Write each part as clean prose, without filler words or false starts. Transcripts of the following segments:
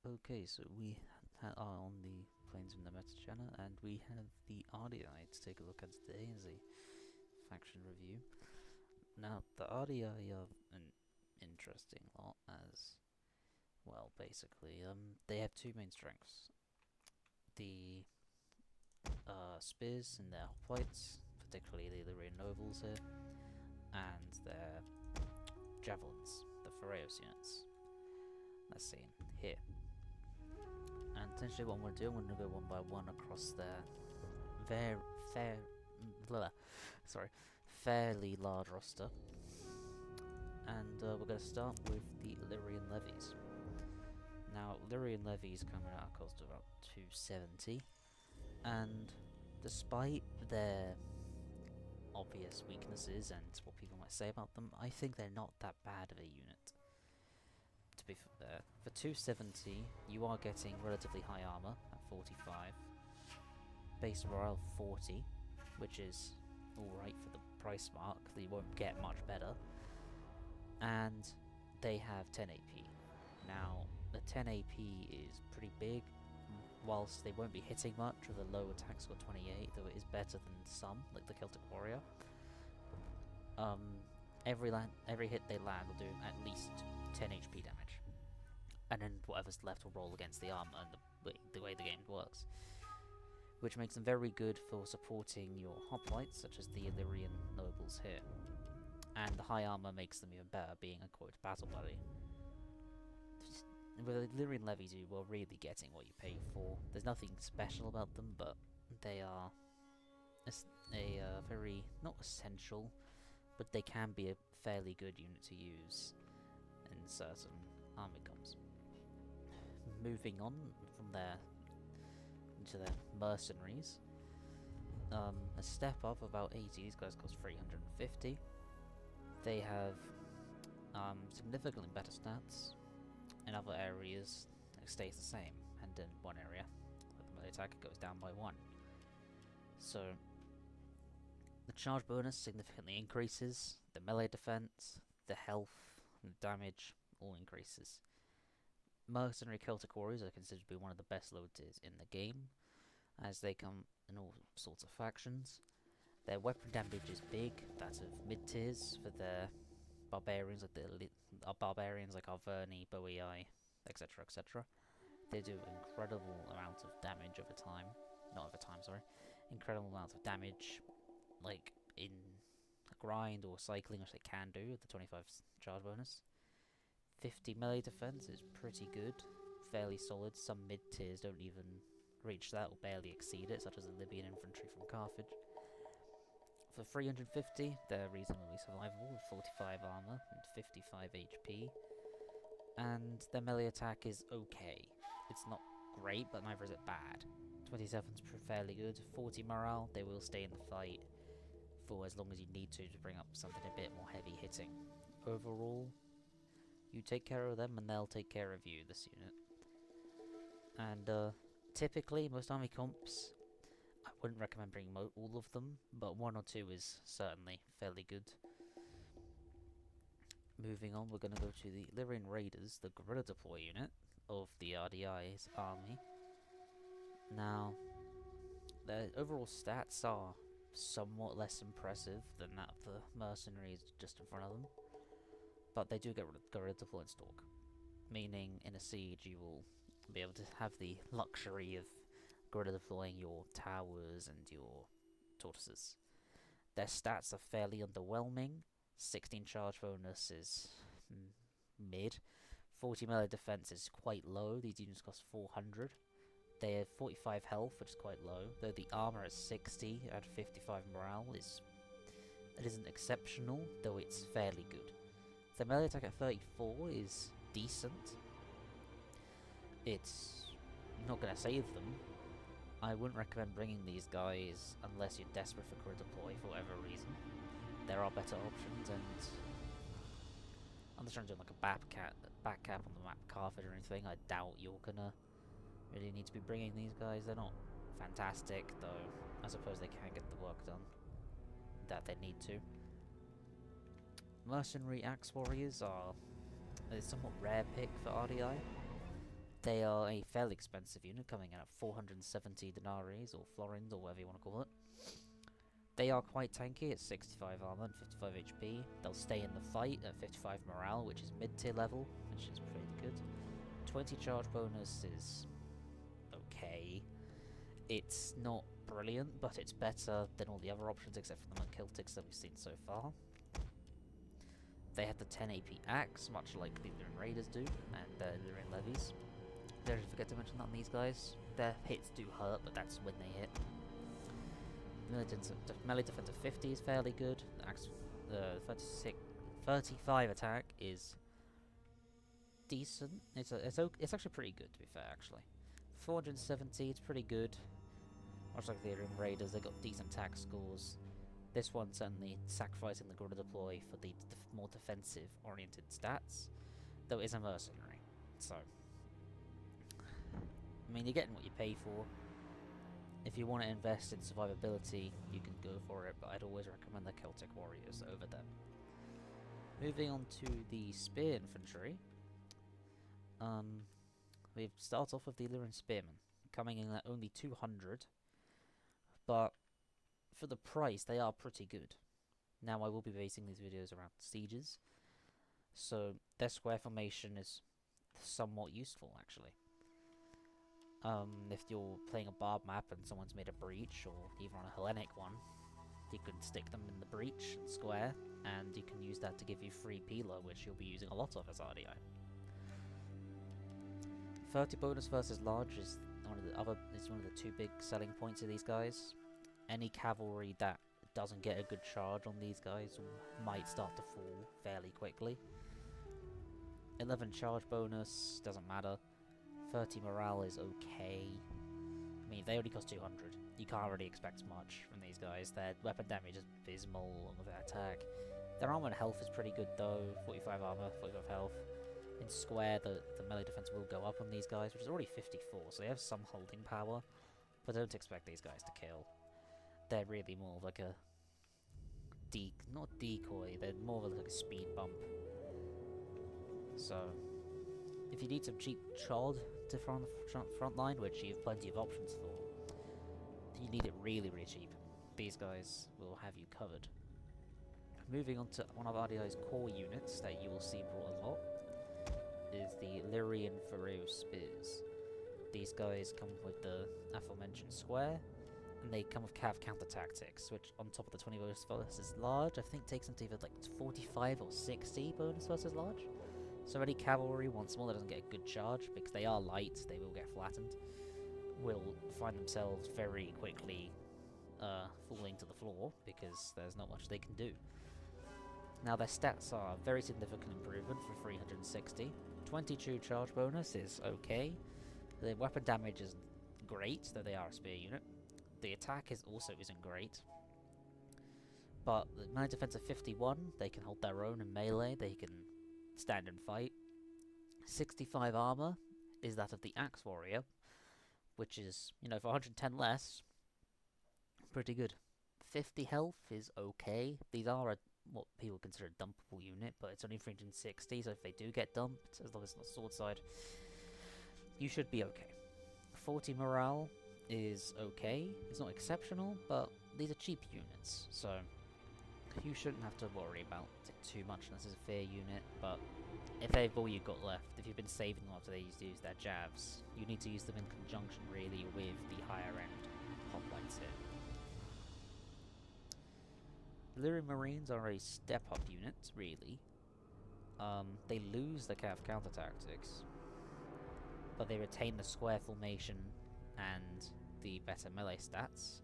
Okay, so we are on the plains of Nemeticana, and we have the Ardeiai to take a look at today as a faction review. Now, the Ardeiai are an interesting lot, as well, basically. They have two main strengths. The spears in their hoplites, particularly the Illyrian nobles here, and their javelins, the Phareos units. Let's see, here. And essentially what I'm going to do, I'm going to go one by one across their fairly large roster. And we're going to start with the Illyrian levies. Now, Illyrian levies come at a cost of about 270, and despite their obvious weaknesses and what people might say about them, I think they're not that bad of a unit. To be fair, for 270, you are getting relatively high armor at 45, base morale 40, which is alright for the price mark, you won't get much better, and they have 10 AP. Now, the 10 AP is pretty big, whilst they won't be hitting much with a low attack score 28, though it is better than some, like the Celtic Warrior. Every hit they land will do at least 10 HP damage, and then whatever's left will roll against the armor and the way the game works, which makes them very good for supporting your hoplites, such as the Illyrian nobles here. And the high armor makes them even better, being a quote battle buddy. With Illyrian levies, you are really getting what you pay for. There's nothing special about them, but they are a very not essential, but they can be a fairly good unit to use in certain army comps. Moving on from there into their mercenaries, a step up about 80. These guys cost 350. They have significantly better stats. In other areas, it stays the same, and in one area, like the melee attack, it goes down by 1. So the charge bonus significantly increases, the melee defense, the health, and the damage all increases. Mercenary Celtic Warriors are considered to be one of the best low tiers in the game, as they come in all sorts of factions. Their weapon damage is big, that of mid tiers for their barbarians, like Arevaci, Boii, etc., etc. They do incredible amounts of damage over time. Not over time, sorry. Incredible amounts of damage, like in a grind or cycling, which they can do with the 25 charge bonus. 50 melee defense is pretty good, fairly solid. Some mid tiers don't even reach that or barely exceed it, such as the Libyan infantry from Carthage. For 350, they're reasonably survivable with 45 armor and 55 HP. And their melee attack is okay. It's not great, but neither is it bad. 27's fairly good. 40 morale, they will stay in the fight for as long as you need to bring up something a bit more heavy hitting. Overall, you take care of them and they'll take care of you, this unit. And typically, most army comps, I wouldn't recommend bringing all of them, but 1 or 2 is certainly fairly good. Moving on, we're going to go to the Illyrian Raiders, the guerrilla deploy unit of the Ardeiai's army. Now, their overall stats are somewhat less impressive than that of the mercenaries just in front of them, but they do get guerrilla deploy and stalk, meaning in a siege you will be able to have the luxury of guerrilla deploying your towers and your tortoises. Their stats are fairly underwhelming. 16 charge bonus is mid. 40 melee defense is quite low. These units cost 400. They have 45 health, which is quite low. Though the armor is 60 and 55 morale it isn't exceptional, though it's fairly good. The melee attack at 34 is decent. It's not going to save them. I wouldn't recommend bringing these guys unless you're desperate for career deploy for whatever reason. There are better options, and unless you're doing like a back cap on the map Carthage or anything, I doubt you're gonna really need to be bringing these guys. They're not fantastic, though I suppose they can get the work done that they need to. Mercenary Axe Warriors are a somewhat rare pick for Ardeiai. They are a fairly expensive unit, coming in at 470 denarii, or florins, or whatever you want to call it. They are quite tanky at 65 armor and 55 HP. They'll stay in the fight at 55 morale, which is mid-tier level, which is pretty good. 20 charge bonus is okay. It's not brilliant, but it's better than all the other options except for the Monk-Kiltics that we've seen so far. They have the 10 AP axe, much like the Lyrian Raiders do, and the Lyrian Levies. Did I forget to mention that on these guys? Their hits do hurt, but that's when they hit. Melee defense of 50 is fairly good. The axe, 35 attack is decent. It's actually pretty good, to be fair, actually. 470, it's pretty good. Much like the Lyrian Raiders, they got decent attack scores. This one certainly sacrificing the Gorilla Deploy for the more defensive-oriented stats, though it is a mercenary, so... I mean, you're getting what you pay for. If you want to invest in survivability, you can go for it, but I'd always recommend the Celtic Warriors over them. Moving on to the Spear Infantry. We start off with the Illyrian Spearmen, coming in at only 200, but for the price, they are pretty good. Now, I will be basing these videos around sieges, so their square formation is somewhat useful, actually. If you're playing a barb map and someone's made a breach, or even on a Hellenic one, you can stick them in the breach and square, and you can use that to give you free peeler, which you'll be using a lot of as Ardeiai. 30 bonus versus large is one of the two big selling points of these guys. Any cavalry that doesn't get a good charge on these guys might start to fall fairly quickly. 11 charge bonus, doesn't matter. 30 morale is okay. I mean, they only cost 200. You can't really expect much from these guys. Their weapon damage is abysmal along with their attack. Their armor and health is pretty good though. 45 armor, 45 health. In square, the melee defense will go up on these guys, which is already 54, so they have some holding power. But don't expect these guys to kill. They're really more of like a... not decoy, they're more of like a speed bump. So... if you need some cheap chod to front line, which you have plenty of options for, you need it really, really cheap. These guys will have you covered. Moving on to one of Ardeiai's core units that you will see brought a lot is the Lyrian Pharaoh Spears. These guys come with the aforementioned square, and they come with cav counter tactics, which on top of the 20 bonus versus large, I think takes them to either like 45 or 60 bonus versus large. So any cavalry, once more, that doesn't get a good charge, because they are light, they will get flattened, will find themselves very quickly falling to the floor, because there's not much they can do. Now their stats are a very significant improvement for 360. 22 charge bonus is okay. The weapon damage is great, though they are a spear unit. The attack isn't great. But the melee defense of 51, they can hold their own in melee, they can stand and fight. 65 armor is that of the Axe Warrior, which is, you know, for 110 less, pretty good. 50 health is okay. These are what people consider a dumpable unit, but it's only 360, so if they do get dumped, as long as it's not sword side, you should be okay. 40 morale is okay. It's not exceptional, but these are cheap units, so you shouldn't have to worry about it too much unless it's a fair unit. But if they've all you've got left, if you've been saving them after they use their jabs, you need to use them in conjunction really with the higher end hoplites here. Lyrian Marines are a step up unit, really. They lose the cav counter tactics, but they retain the square formation and the better melee stats.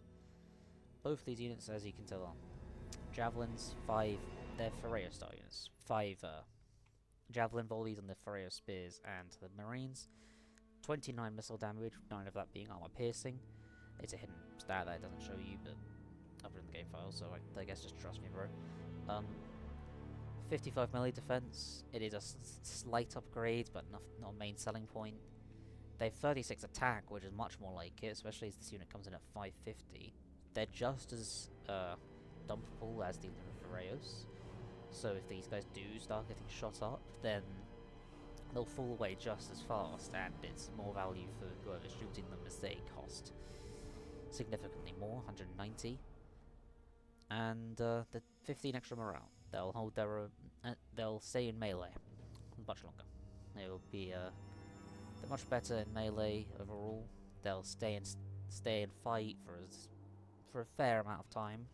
Both of these units, as you can tell, are javelins, 5, they're Pharaoh style units. 5 javelin volleys on the Pharaoh spears and the marines. 29 missile damage, 9 of that being armor piercing. It's a hidden stat that it doesn't show you, but other in the game file, so I guess just trust me, bro. 55 melee defense. It is a slight upgrade, but not a main selling point. They have 36 attack, which is much more like it, especially as this unit comes in at 550. They're just as dumpable as the Pharaohs. So if these guys do start getting shot up, then they'll fall away just as fast, and it's more value for whoever's shooting them as they cost significantly more, 190. And the 15 extra morale. They'll hold their own, they'll stay in melee much longer. They'll be they're much better in melee overall. They'll stay and fight for a fair amount of time.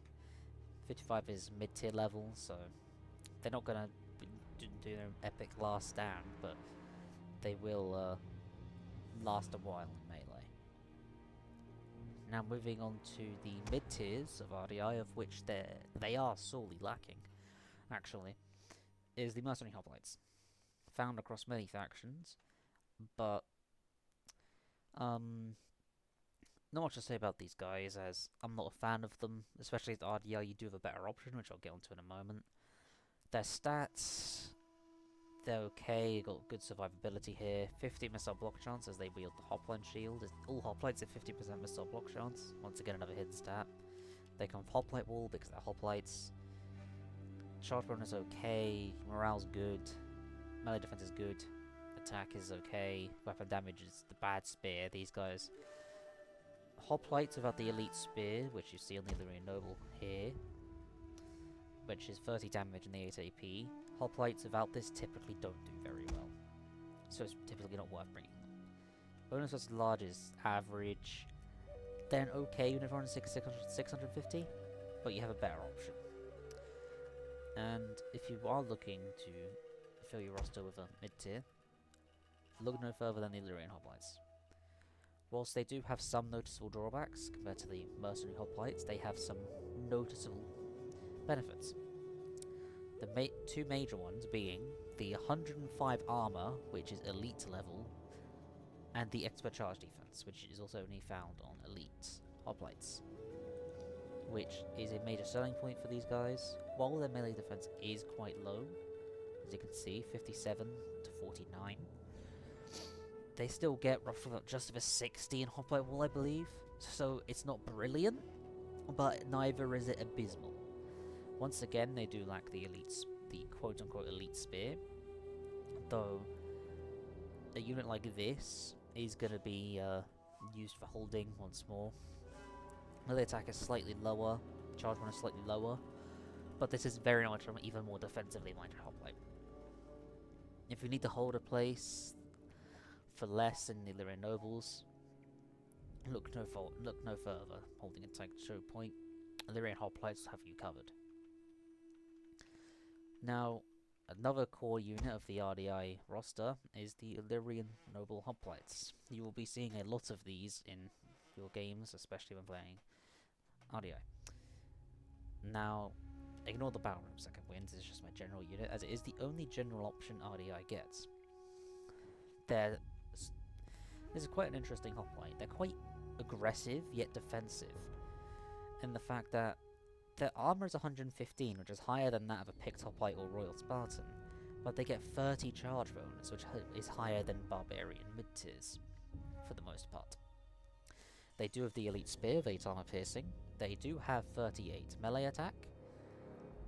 55 is mid-tier level, so they're not gonna do their epic last stand, but they will last a while in melee. Now moving on to the mid-tiers of Ardeiai, of which they are sorely lacking, actually, is the Mercenary Hoplites. Found across many factions, but not much to say about these guys, as I'm not a fan of them, especially at Ardeiai. You do have a better option, which I'll get onto in a moment. Their stats, they're okay. You got good survivability here. 50 missile block chance as they wield the Hopline shield. All Hoplites have 50% missile block chance. Once again, another hidden stat. They come with Hoplite wall because they're Hoplites. Charge bonus is okay. Morale's good. Melee defense is good. Attack is okay. Weapon damage is the bad spear. These guys. Hoplites without the elite spear, which you see on the Illyrian Noble here, which is 30 damage and the 8 AP. Hoplites without this typically don't do very well, so it's typically not worth bringing them. Bonus versus large is average. They're an okay unit for 650, but you have a better option. And if you are looking to fill your roster with a mid-tier, look no further than the Illyrian Hoplites. Whilst they do have some noticeable drawbacks compared to the Mercenary Hoplites, they have some noticeable benefits. The two major ones being the 105 armor, which is elite level, and the expert charge defense, which is also only found on elite Hoplites, which is a major selling point for these guys. While their melee defense is quite low, as you can see, 57 to 49, they still get roughly just over 60 in Hoplite wall, I believe. So it's not brilliant, but neither is it abysmal. Once again, they do lack the quote-unquote elite spear, though a unit like this is going to be used for holding once more. Melee attack is slightly lower, charge one is slightly lower, but this is very much even more defensively minded Hoplite. If you need to hold a place for less than the Illyrian Nobles, look no further. Holding a tank choke point, Illyrian Hoplites have you covered. Now, another core unit of the Ardeiai roster is the Illyrian Noble Hoplites. You will be seeing a lot of these in your games, especially when playing Ardeiai. Now, ignore the Battle Room second wins, it's just my general unit, as it is the only general option Ardeiai gets. This is quite an interesting hoplite. They're quite aggressive, yet defensive, in the fact that their armor is 115, which is higher than that of a picked hoplite or Royal Spartan, but they get 30 charge bonus, which is higher than Barbarian mid-tiers, for the most part. They do have the elite spear of 8 armor piercing. They do have 38 melee attack.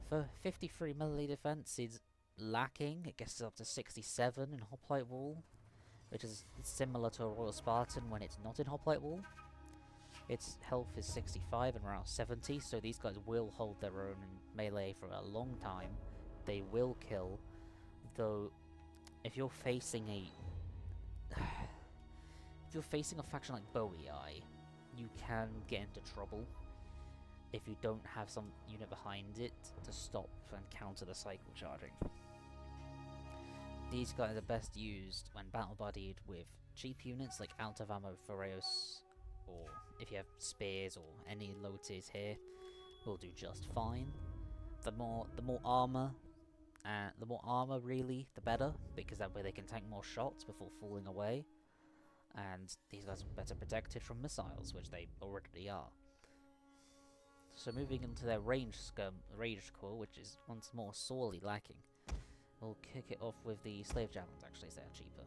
For 53 melee defense is lacking. It gets up to 67 in hoplite wall, which is similar to a Royal Spartan when it's not in hoplite wall. Its health is 65 and around 70, so these guys will hold their own in melee for a long time. They will kill, though if you're facing a faction like Ardeiai, you can get into trouble if you don't have some unit behind it to stop and counter the cycle charging. These guys are best used when battle buddied with cheap units like out of ammo Phoreos, or if you have spears or any low tiers here, will do just fine. The more armor really, the better, because that way they can tank more shots before falling away, and these guys are better protected from missiles, which they already are. So moving into their ranged core, which is once more sorely lacking. We'll kick it off with the Slave Javelins, actually, as they are cheaper.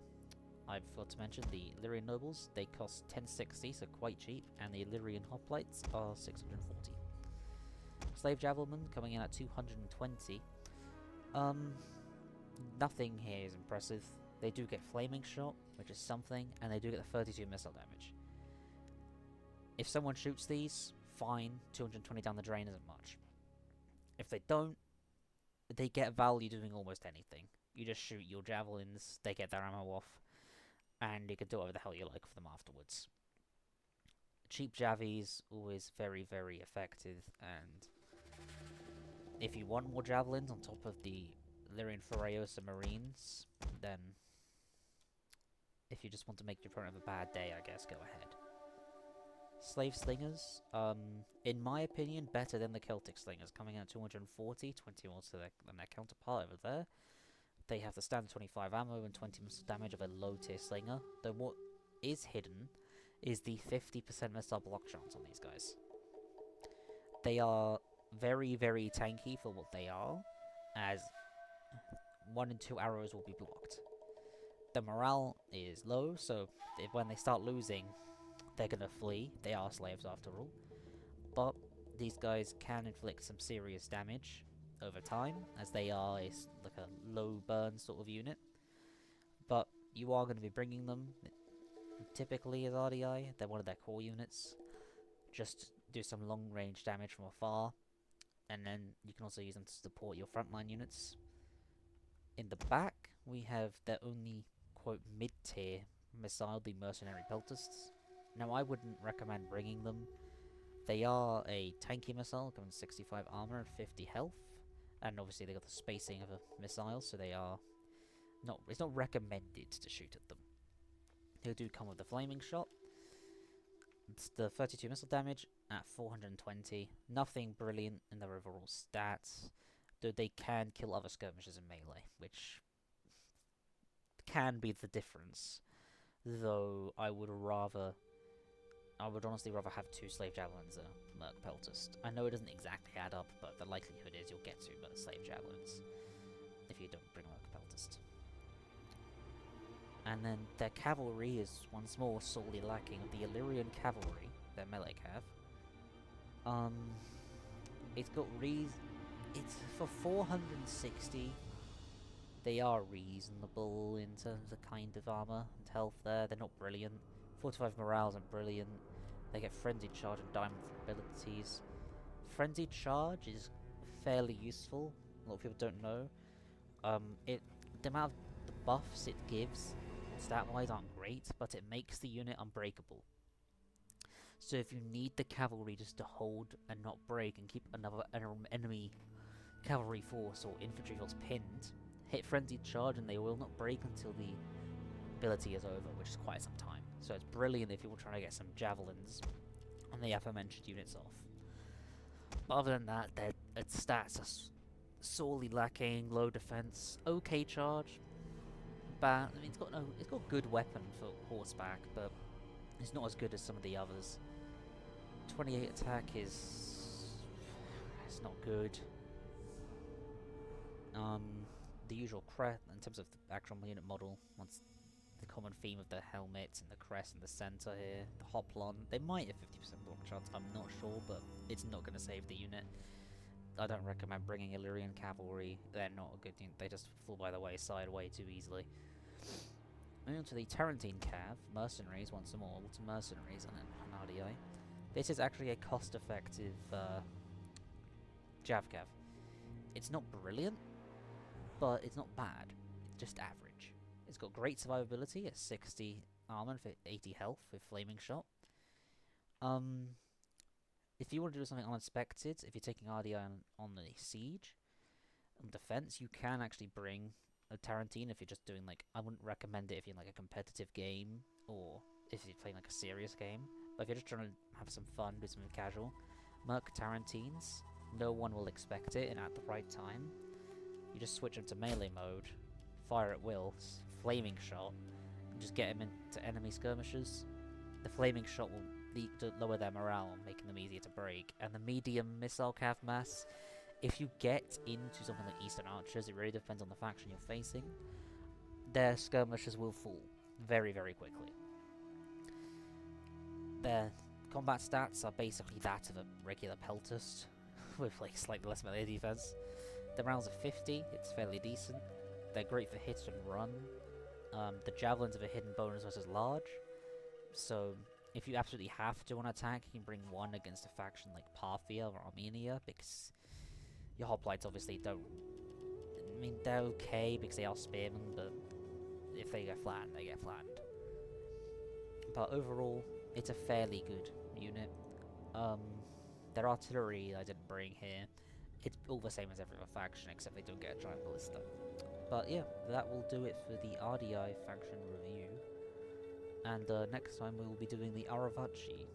I forgot to mention the Illyrian Nobles, they cost 1060, so quite cheap, and the Illyrian Hoplites are 640. Slave Javelin coming in at 220. Nothing here is impressive. They do get Flaming Shot, which is something, and they do get the 32 missile damage. If someone shoots these, fine, 220 down the drain isn't much. If they don't, they get value doing almost anything. You just shoot your javelins, they get their ammo off, and you can do whatever the hell you like with them afterwards. Cheap javies, always very, very effective, and if you want more javelins on top of the Lyrian Furiosa Marines, then if you just want to make your opponent have a bad day, I guess, go ahead. Slave Slingers, in my opinion, better than the Celtic Slingers, coming out 240, 20 more than their counterpart over there. They have the standard 25 ammo and 20 missile damage of a low tier slinger, though what is hidden is the 50% missile block chance on these guys. They are very, very tanky for what they are, as 1 and 2 arrows will be blocked. The morale is low, so when they start losing, they're gonna flee. They are slaves after all. But these guys can inflict some serious damage over time, as they are like a low burn sort of unit. But you are going to be bringing them, typically as Ardeiai. They're one of their core units. Just do some long range damage from afar, and then you can also use them to support your frontline units. In the back, we have their only, quote, mid-tier missile, the Mercenary Peltasts. Now, I wouldn't recommend bringing them. They are a tanky missile, coming 65 armor and 50 health. And obviously they got the spacing of a missile, so they are not. It's not recommended to shoot at them. They do come with the Flaming Shot. It's the 32 missile damage at 420. Nothing brilliant in their overall stats, though they can kill other skirmishers in melee, which can be the difference. Though I would honestly rather have 2 Slave Javelins than a Merc Peltast. I know it doesn't exactly add up, but the likelihood is you'll get 2 Slave Javelins if you don't bring a Merc Peltast. And then their cavalry is once more sorely lacking. The Illyrian Cavalry, their melee cav. It's got it's for 460. They are reasonable in terms of kind of armor and health there. They're not brilliant. 45 morale isn't brilliant. They get Frenzied Charge and Diamond for abilities. Frenzied Charge is fairly useful. A lot of people don't know. The amount of the buffs it gives, stat-wise, aren't great, but it makes the unit unbreakable. So if you need the cavalry just to hold and not break and keep another enemy cavalry force or infantry force pinned, hit Frenzied Charge and they will not break until the ability is over, which is quite some time. So it's brilliant if you're trying to get some javelins on the aforementioned units off. But other than that, their stats are sorely lacking. Low defense, okay charge, bad. I mean, it's got good weapon for horseback, but it's not as good as some of the others. 28 attack it's not good. The usual crest in terms of the actual unit model. Once the common theme of the helmet and the crest in the center here, the hoplon. They might have 50% block chance. I'm not sure, but it's not going to save the unit. I don't recommend bringing Illyrian Cavalry. They're not a good unit. They just fall by the wayside way too easily. Moving on to the Tarantine Cav, Mercenaries, once more, lots of Mercenaries and an Ardeiai. This is actually a cost-effective Jav Cav. It's not brilliant, but it's not bad. It's just average. It's got great survivability at 60 armor and 80 health with Flaming Shot. If you want to do something unexpected, if you're taking Ardeiai on the siege, on defense, you can actually bring a Tarantine if you're just doing like, I wouldn't recommend it if you're in like a competitive game or if you're playing like a serious game. But if you're just trying to have some fun, do something casual, Merc Tarantines, no one will expect it, and at the right time, you just switch them to melee mode, fire at will, Flaming Shot, and just get them into enemy skirmishers. The Flaming Shot will lead to lower their morale, making them easier to break. And the medium missile cav mass, if you get into something like Eastern Archers, it really depends on the faction you're facing, their skirmishers will fall very, very quickly. Their combat stats are basically that of a regular Peltast, with like slightly less melee defense. The rounds are 50, it's fairly decent. They're great for hit and run. The javelins have a hidden bonus versus large, so if you absolutely have to on attack, you can bring one against a faction like Parthia or Armenia, because your hoplites obviously don't. I mean, they're okay because they are spearmen, but if they get flattened, they get flattened. But overall, it's a fairly good unit. Their artillery I didn't bring here. It's all the same as every other faction, except they don't get a giant ballista. But yeah, that will do it for the Ardeiai faction review. And next time we will be doing the Arevaci.